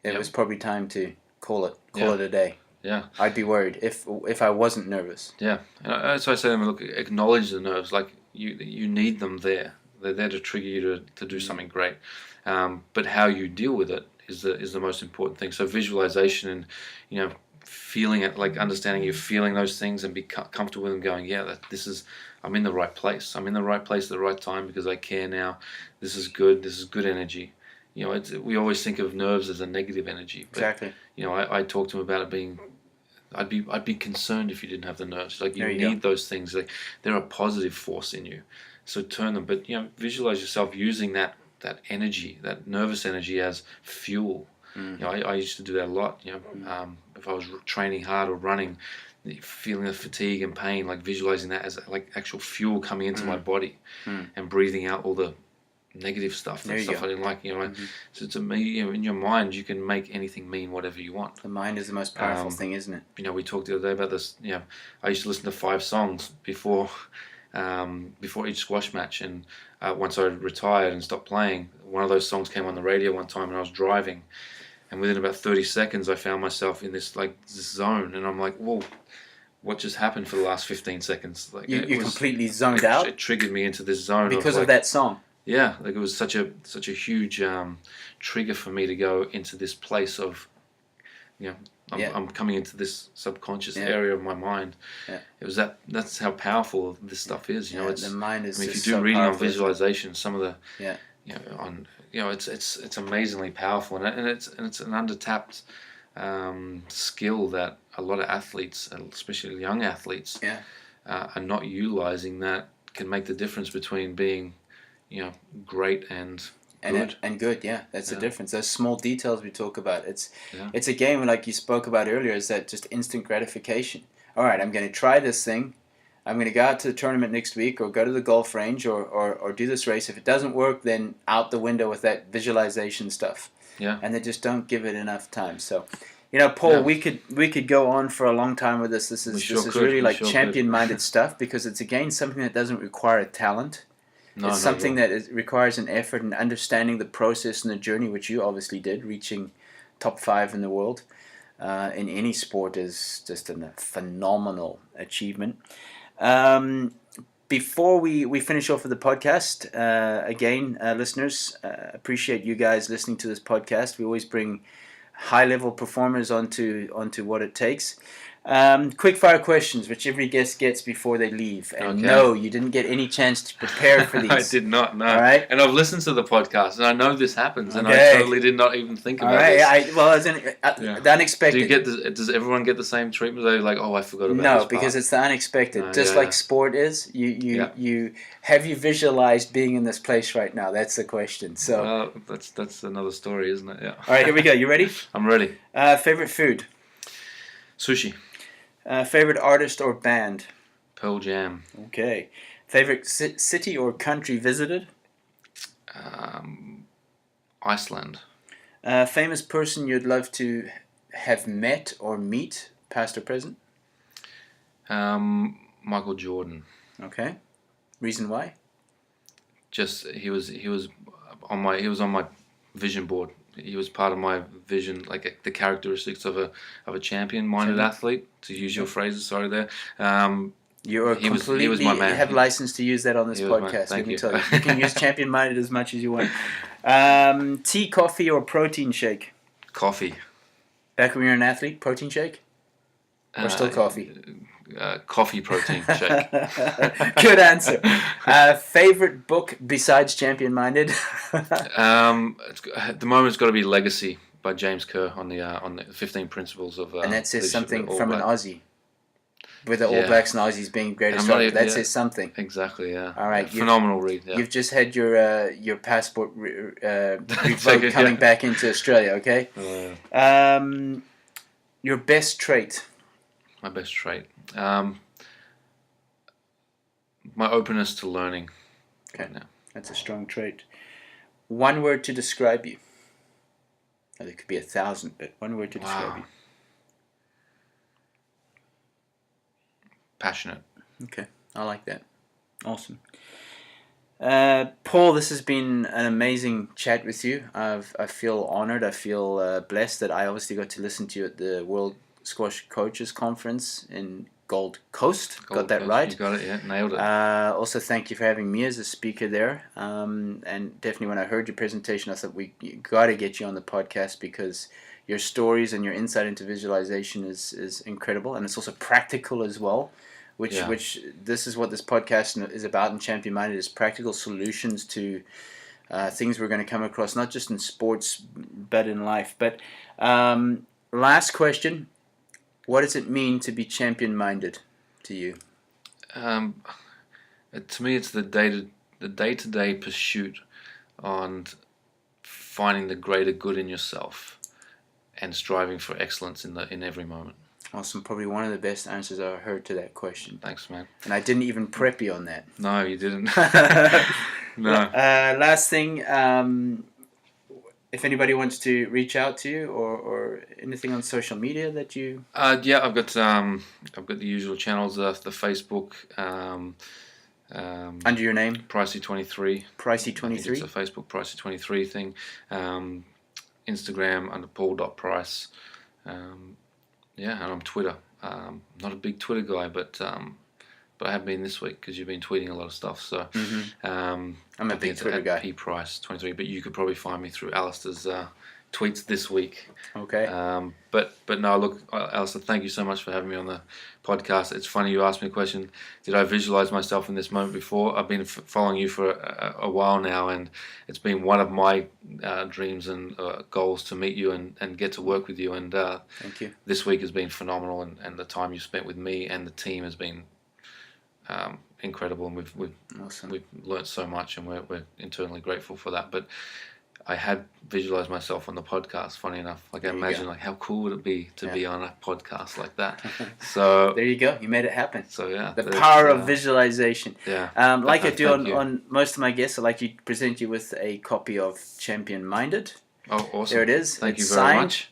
it was probably time to call it a day. Yeah, I'd be worried if I wasn't nervous. Yeah, and so I say to them, look, acknowledge the nerves. Like you need them there. They're there to trigger you to do something great. But how you deal with it is the most important thing. So visualization and, feeling it, like understanding you're feeling those things and be comfortable with them, going, yeah, I'm in the right place. I'm in the right place at the right time because I care now. This is good. This is good energy. We always think of nerves as a negative energy. But, Exactly. I talk to them about it being. I'd be concerned if you didn't have the nerves. Like you need those things. Like they're a positive force in you. So turn them. But visualize yourself using that energy, that nervous energy, as fuel. I used to do that a lot. If I was training hard or running, feeling the fatigue and pain, like visualizing that as like actual fuel coming into my body, and breathing out all the negative stuff, I didn't like. So to me, in your mind, you can make anything mean whatever you want. The mind is the most powerful thing, isn't it? We talked the other day about this. I used to listen to 5 songs before each squash match, and once I retired and stopped playing, one of those songs came on the radio one time, and I was driving, and within about 30 seconds, I found myself in this zone, and I'm like, whoa. What just happened for the last 15 seconds? Like you completely zoned out. It triggered me into this zone because of that song. Yeah, like it was such a huge trigger for me to go into this place of, I'm coming into this subconscious area of my mind. Yeah. It was that's how powerful this stuff is. The mind is. If you do reading on visualization, some of the it's amazingly powerful, and it's an undertapped skill that a lot of athletes, especially young athletes, are not utilizing. That can make the difference between being great and good. And good, that's the difference. Those small details we talk about. It's a game, like you spoke about earlier, is that just instant gratification. All right, I'm going to try this thing. I'm going to go out to the tournament next week, or go to the golf range, or do this race. If it doesn't work, then out the window with that visualization stuff. Yeah. And they just don't give it enough time. So, Paul, we could go on for a long time with this. This is really like champion-minded stuff, because it's again something that doesn't require talent. It's something that requires an effort and understanding the process and the journey, which you obviously did. Reaching top 5 in the world in any sport is just a phenomenal achievement. Before we finish off with the podcast, again, listeners, appreciate you guys listening to this podcast. We always bring high-level performers onto what it takes. Quick fire questions, which every guest gets before they leave. And no, you didn't get any chance to prepare for these. I did not, no. All right. And I've listened to the podcast, and I know this happens, and I totally did not even think about this. The unexpected. Does everyone get the same treatment? They're like, oh, I forgot about this No, because it's the unexpected. Just like sport is, you have you visualized being in this place right now? That's the question. So that's another story, isn't it? Yeah. All right, here we go. You ready? I'm ready. Favorite food? Sushi. Favorite artist or band? Pearl Jam. Okay. Favorite city or country visited? Iceland. Famous person you'd love to have met or meet, past or present? Michael Jordan. Okay. Reason why? Just he was on my vision board. He was part of my vision, like the characteristics of a champion-minded athlete, to use your phrases. Sorry, there. You are completely have license to use that on this podcast. Let me tell you, you can use champion-minded as much as you want. Tea, coffee, or protein shake? Coffee. Back when you were an athlete, protein shake, or still coffee? Coffee protein shake. Good answer. Favorite book besides Champion-Minded? At the moment, it's got to be Legacy by James Kerr on the 15 principles of. And that says something from an Aussie. With the All Blacks and Aussies being greatest ever. That says something. Exactly, yeah. All right. Phenomenal read, yeah. You've just had your passport revoked coming back into Australia, okay? Your best trait? My best trait? My openness to learning. Okay, that's a strong trait. One word to describe you? Well, there could be 1,000, but one word to describe you. Passionate. Okay, I like that. Awesome. Paul, this has been an amazing chat with you. I feel honored. I feel blessed that I obviously got to listen to you at the World Squash Coaches Conference in Gold Coast. Got that Coast, right. You got it, yeah, nailed it. Also, thank you for having me as a speaker there. And definitely when I heard your presentation, I thought you got to get you on the podcast because your stories and your insight into visualization is incredible. And it's also practical as well, which this is what this podcast is about in Champion Minded, is practical solutions to things we're going to come across, not just in sports, but in life. But last question, what does it mean to be champion-minded to you? To me, it's the day-to-day pursuit on finding the greater good in yourself and striving for excellence in every moment. Awesome. Probably one of the best answers I've heard to that question. Thanks, man. And I didn't even prep you on that. No, you didn't. No. Last thing, if anybody wants to reach out to you or anything on social media that you... Yeah, I've got the usual channels, the Facebook... under your name? Pricey23. Pricey23? It's a Facebook Pricey23 thing. Instagram under paul.price. Yeah, and on Twitter. Not a big Twitter guy, but I have been this week because you've been tweeting a lot of stuff. So I'm a big Twitter guy. pprice23, but you could probably find me through Allistair's tweets this week. Okay. But no, look, Allistair, thank you so much for having me on the podcast. It's funny you asked me a question. Did I visualize myself in this moment before? I've been following you for a while now, and it's been one of my dreams and goals to meet you and get to work with you. And thank you. This week has been phenomenal, and the time you spent with me and the team has been incredible, and we've learnt so much, and we're internally grateful for that. But I had visualized myself on the podcast, funny enough. Like, I imagine, like, how cool would it be to be on a podcast like that? So there you go. You made it happen. So, yeah. The power of visualization. Yeah. Like I do on most of my guests, I like to present you with a copy of Champion Minded. Oh, awesome. There it is. Thank you it's very signed. much.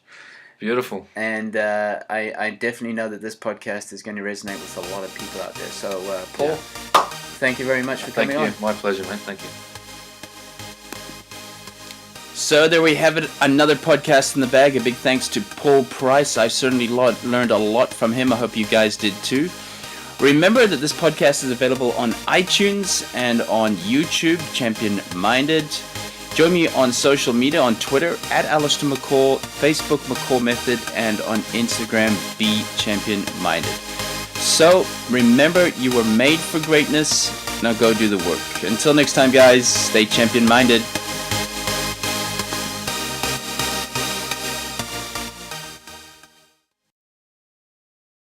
Beautiful. And I definitely know that this podcast is going to resonate with a lot of people out there. So, Paul, thank you very much for coming on. My pleasure, man. Thank you. So there we have it, another podcast in the bag. A big thanks to Paul Price. I certainly learned a lot from him. I hope you guys did too. Remember that this podcast is available on iTunes and on YouTube, Champion Minded. Join me on social media, on Twitter, at Allistair McCall, Facebook McCall Method, and on Instagram, Be Champion Minded. So remember, you were made for greatness. Now go do the work. Until next time, guys, stay champion minded.